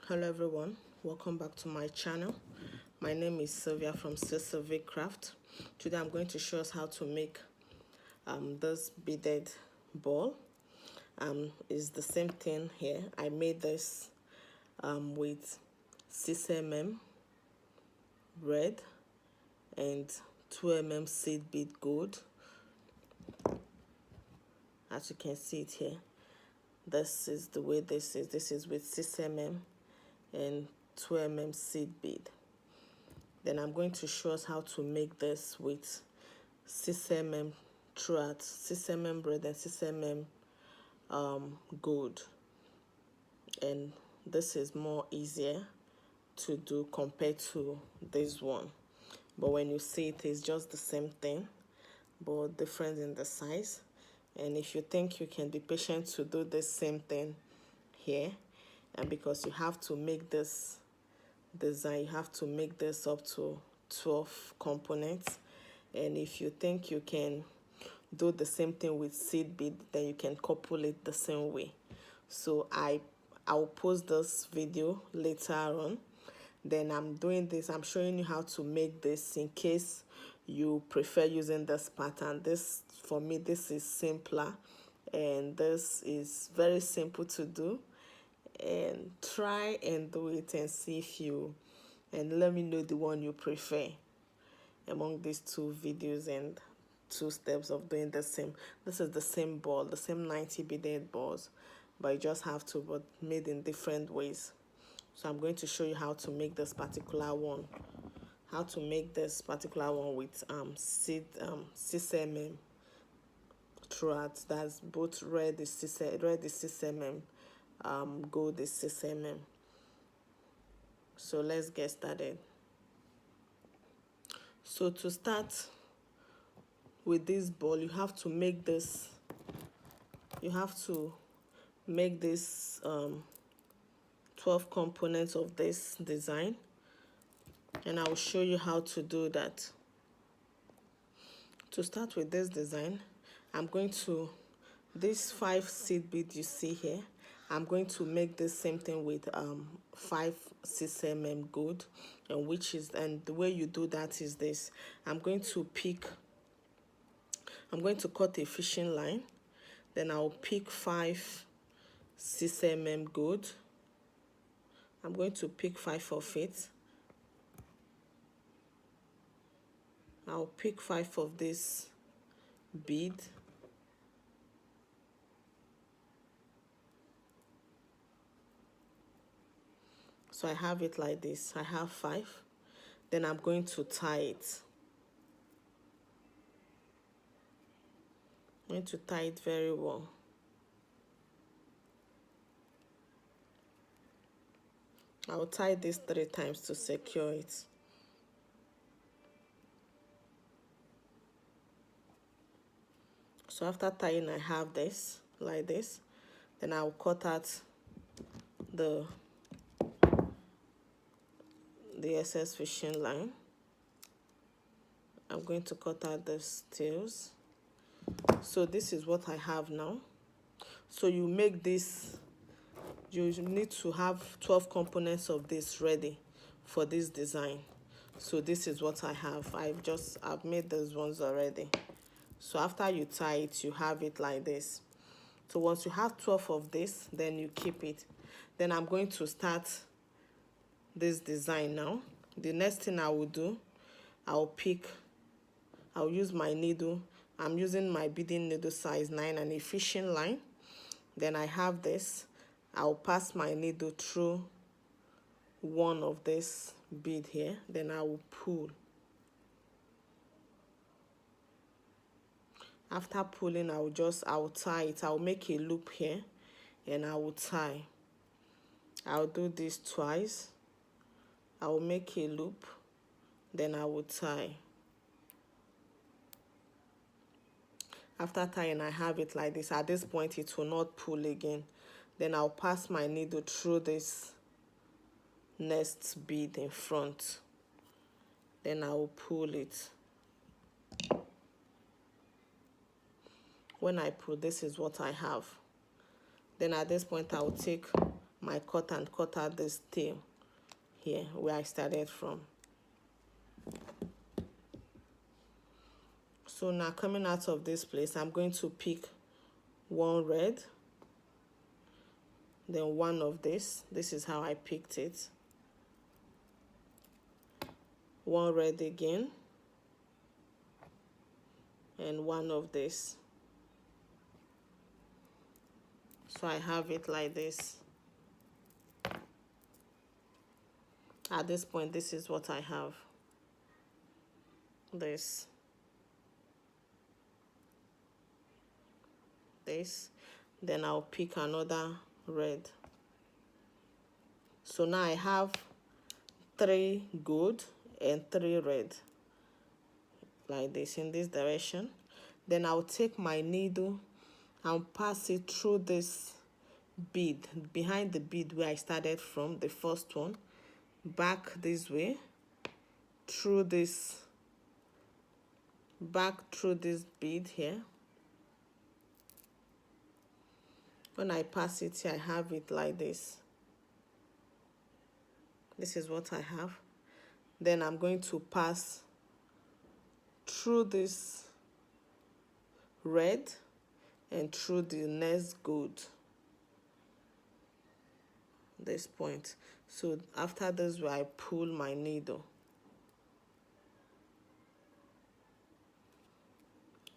Hello everyone, welcome back to my channel. My name is Sylvia from Sylvia Craft. Today I'm going to show us how to make this beaded ball. It's the same thing here. I made this with 6mm red and 2mm seed bead gold. As you can see it here, this is the way this is. This is with 6mm and 2mm seed bead. Then I'm going to show us how to make this with 6mm throughout, 6mm red and 6mm gold. And this is more easier to do compared to this one. But when you see it, it's just the same thing, but different in the size. And if you think you can be patient to do the same thing here, and because you have to make this design, you have to make this up to 12 components. And if you think you can do the same thing with seed bead, then you can couple it the same way. So I'll post this video later on. Then I'm doing this, I'm showing you how to make this in case you prefer using this pattern. This, for me, this is simpler, and this is very simple to do. And try and do it and see if you, and let me know the one you prefer among these two videos and two steps of doing the same. This is the same ball, the same 90 beaded balls, but you just have to, but made in different ways. So I'm going to show you how to make this particular one, with 6mm throughout. That's both red is 6mm, gold is 6mm. So let's get started. So to start with this ball, you have to make this 12 components of this design, and I will show you how to do that. To start with this design, I'm going to, this 5 seed bead you see here, I'm going to make the same thing with 5 6mm gold, and the way you do that is this. I'm going to cut a fishing line, then I'll pick 5 6mm gold. I'm going to pick 5 of it. I'll pick 5 of this bead. So I have it like this. I have 5. Then I'm going to tie it. I'm going to tie it very well. I'll tie this 3 times to secure it. So after tying, I have this like this. Then I'll cut out the excess fishing line. I'm going to cut out the tails. So this is what I have now. So you make this, you need to have 12 components of this ready for this design. So this is what I have. I've made those ones already. So after you tie it, you have it like this. So once you have 12 of this, then you keep it. Then I'm going to start this design now. The next thing I will do, I'll use my needle. I'm using my beading needle size 9 and a fishing line. Then I have this. I'll pass my needle through one of this bead here. Then I will pull. After pulling, I'll tie it. I'll make a loop here and I will tie. I'll do this twice. I will make a loop, then I will tie. After tying, I have it like this. At this point, it will not pull again. Then I'll pass my needle through this next bead in front. Then I will pull it. When I pull, this is what I have. Then at this point, I will take my cut and cut out this tail here where I started from. So now coming out of this place, I'm going to pick one red, then one of this. This is how I picked it. One red again, and one of this. So I have it like this. At this point, this is what I have. This. Then I'll pick another red. So now I have 3 gold and 3 red, like this, in this direction. Then I'll take my needle and pass it through this bead, behind the bead where I started from, the first one, back this way, through this, back through this bead here. When I pass it here, I have it like this. This is what I have. Then I'm going to pass through this red and through the next gold, this point. So after this, where I pull my needle.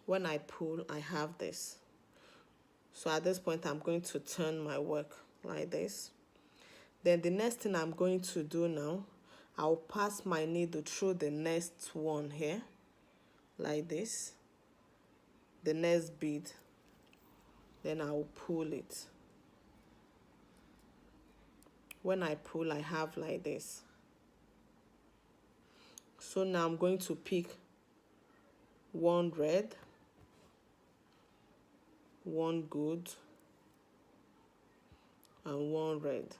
When I pull, I have this. So at this point, I'm going to turn my work like this. Then the next thing I'm going to do now, I'll pass my needle through the next one here, like this, the next bead. Then I'll pull it. When I pull, I have like this. So now I'm going to pick one red, one gold, and one red.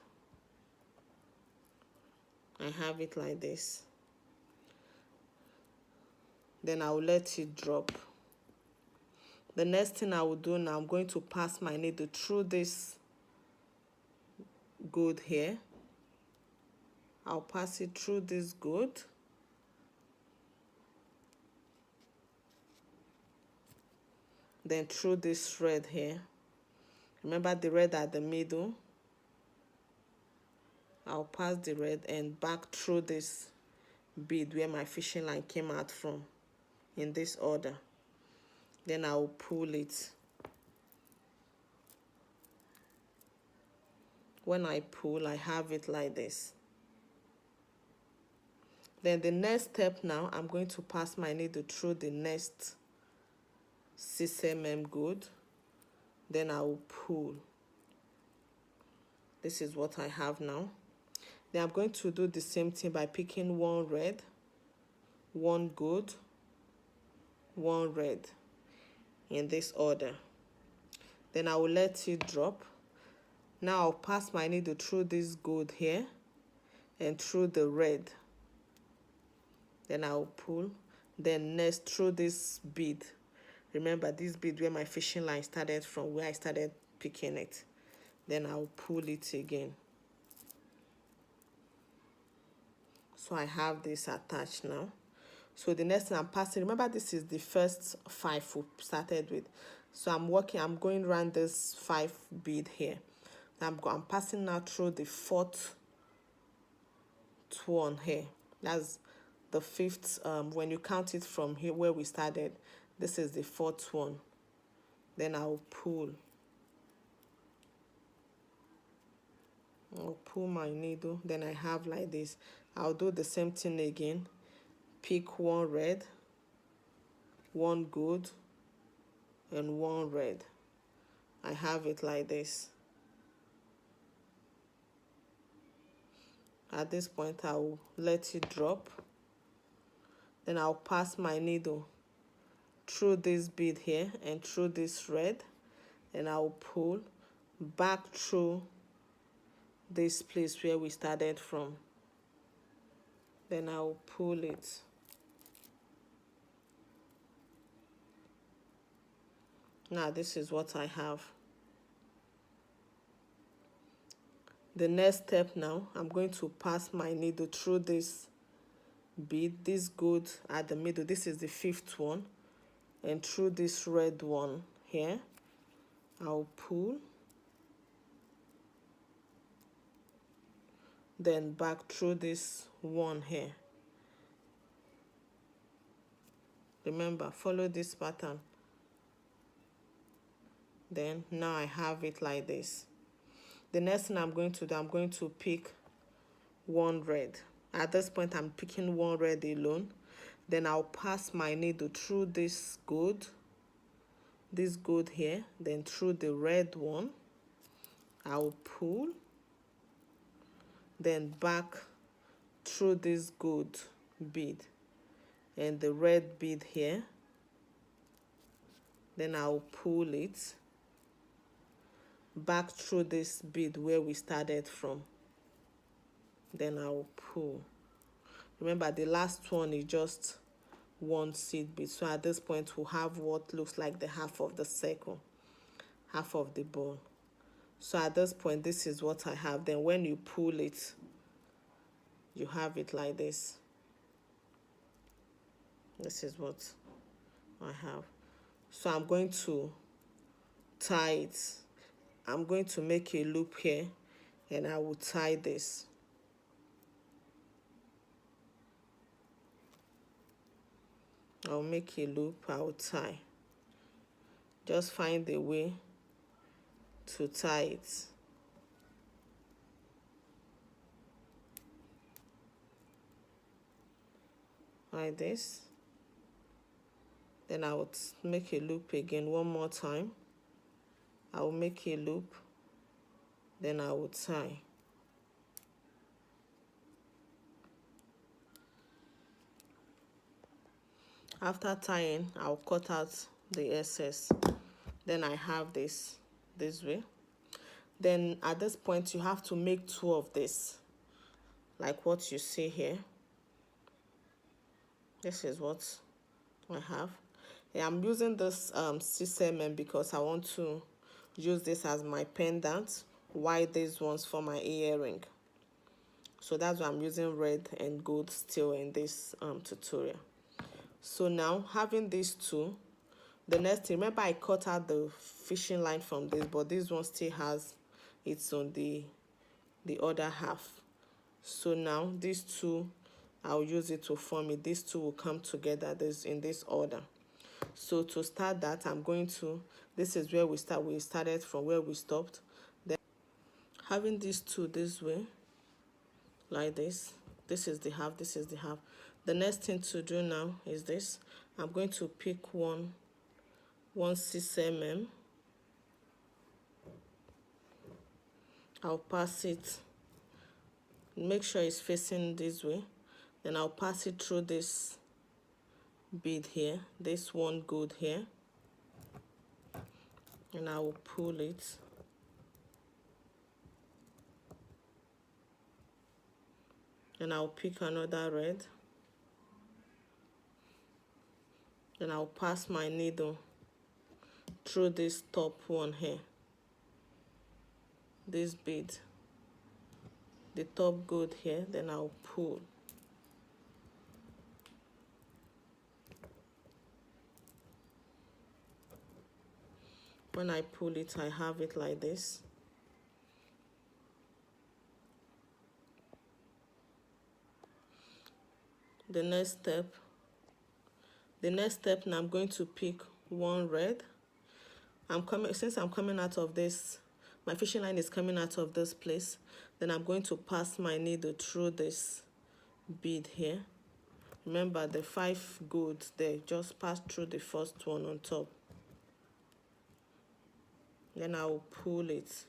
I have it like this. Then I will let it drop. The next thing I will do now, I'm going to pass my needle through this gold here. I'll pass it through this gold. Then through this red here. Remember the red at the middle. I'll pass the red and back through this bead where my fishing line came out from, in this order. Then I'll pull it. When I pull, I have it like this. Then the next step now, I'm going to pass my needle through the next 6 mm gold. Then I will pull. This is what I have now. Then I'm going to do the same thing by picking one red, one gold, one red, in this order. Then I will let it drop. Now I'll pass my needle through this gold here and through the red. Then I'll pull. Then next through this bead. Remember this bead where my fishing line started from, where I started picking it. Then I'll pull it again. So I have this attached now. So the next thing I'm passing, remember this is the first 5 we started with. So I'm going around this 5 bead here. I'm passing now through the 4th one here. That's the 5th, when you count it from here where we started, this is the 4th one. Then I'll pull. I'll pull my needle, then I have like this. I'll do the same thing again. Pick one red, one gold, and one red. I have it like this. At this point, I'll let it drop. Then I'll pass my needle through this bead here and through this red, and I'll pull back through this place where we started from. Then I'll pull it. Now this is what I have. The next step now, I'm going to pass my needle through this bead, this gold at the middle, this is the 5th one, and through this red one here. I'll pull, then back through this one here. Remember, follow this pattern. Then now I have it like this. The next thing I'm going to do, I'm going to pick one red. At this point, I'm picking one red alone. Then I'll pass my needle through this gold here, then through the red one. I'll pull, then back through this gold bead and the red bead here. Then I'll pull it back through this bead where we started from. Then I'll pull. Remember, the last one is just one seed bead. So at this point, we'll have what looks like the half of the circle, half of the ball. So at this point, this is what I have. Then when you pull it, you have it like this. This is what I have. So I'm going to tie it. I'm going to make a loop here, and I will tie this. I'll make a loop, I'll tie. Just find a way to tie it. Like this. Then I would make a loop again one more time. I will make a loop, then I will tie. After tying, I'll cut out the excess. Then I have this way. Then at this point, you have to make 2 of this, like what you see here. This is what I have. Yeah, I'm using this 6mm because I want to use this as my pendant, while these ones for my earring. So that's why I'm using red and gold still in this tutorial. So now, having these 2, the next thing, remember I cut out the fishing line from this, but this one still has its on the other half. So now these 2, I'll use it to form it. These 2 will come together in this order. So to start that, I'm going to, this is where we started from where we stopped. Then having these 2 this way, like this. This is the half, this is the half. The next thing to do now is this. I'm going to pick one 6mm. I'll pass it. Make sure it's facing this way. Then I'll pass it through this bead here, this one gold here, and I will pull it. And I'll pick another red. Then I'll pass my needle through this top one here, this bead, the top gold here. Then I'll pull. When I pull it, I have it like this. The next step now, I'm going to pick one red. Since I'm coming out of this, my fishing line is coming out of this place, then I'm going to pass my needle through this bead here. Remember the 5 gold there, just pass through the first one on top. Then I will pull it.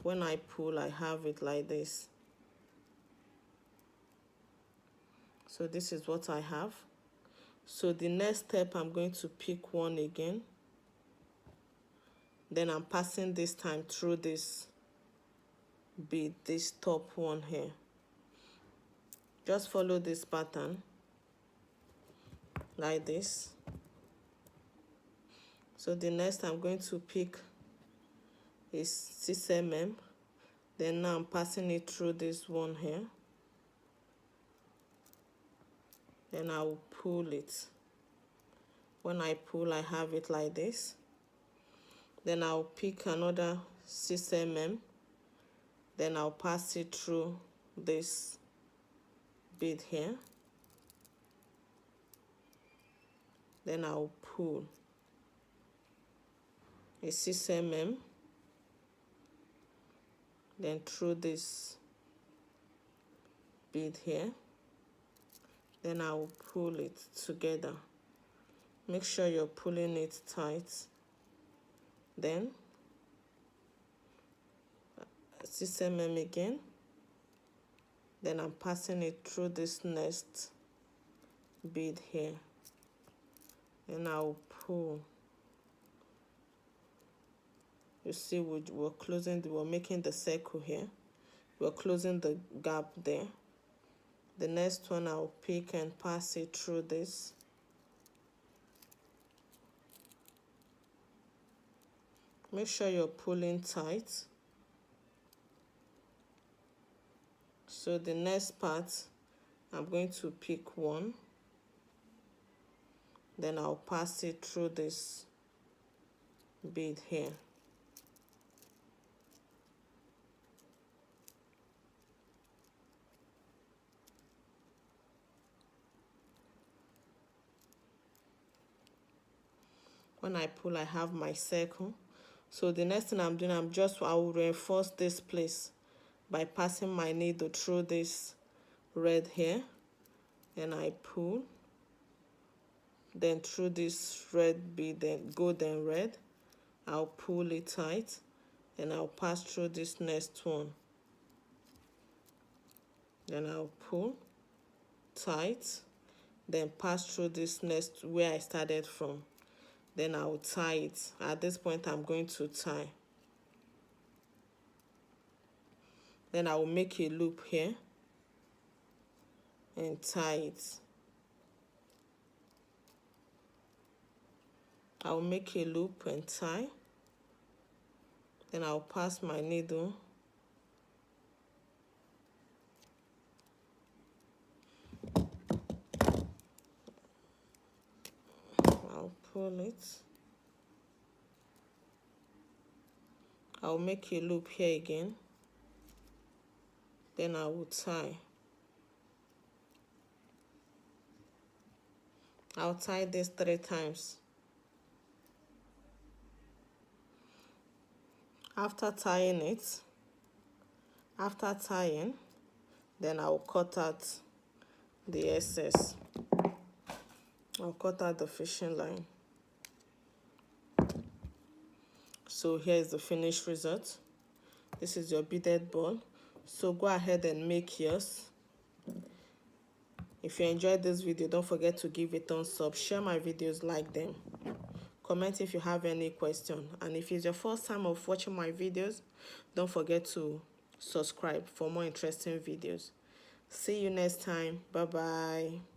When I pull, I have it like this. So this is what I have. So the next step, I'm going to pick one again. Then I'm passing this time through this bead, this top one here. Just follow this pattern like this. So the next, I'm going to pick is 6 mm. Then now I'm passing it through this one here. Then I will pull it. When I pull, I have it like this. Then I'll pick another 6 mm. Then I'll pass it through this bead here. Then I'll pull a 6 mm. Then through this bead here. Then I will pull it together. Make sure you're pulling it tight. Then 6 mm again. Then I'm passing it through this next bead here. And I'll pull. You see, we're making the circle here. We're closing the gap there. The next one I'll pick and pass it through this. Make sure you're pulling tight. So the next part, I'm going to pick one. Then I'll pass it through this bead here. When I pull, I have my circle. So the next thing I'm doing, I will reinforce this place by passing my needle through this red here. And I pull. Then through this red bead, then gold and red, I'll pull it tight. And I'll pass through this next one. Then I'll pull tight. Then pass through this next where I started from. Then I'll tie it. At this point, I'm going to tie. Then I will make a loop here and tie it. I'll make a loop and tie. Then I'll pass my needle. I'll pull it. I'll make a loop here again. Then I will tie. I'll tie this 3 times. After tying, then I'll cut out the excess. I'll cut out the fishing line. So here is the finished result. This is your beaded ball. So go ahead and make yours. If you enjoyed this video, don't forget to give a thumbs up, share my videos, like them, comment if you have any question, and if it's your first time of watching my videos, don't forget to subscribe for more interesting videos. See you next time. Bye bye.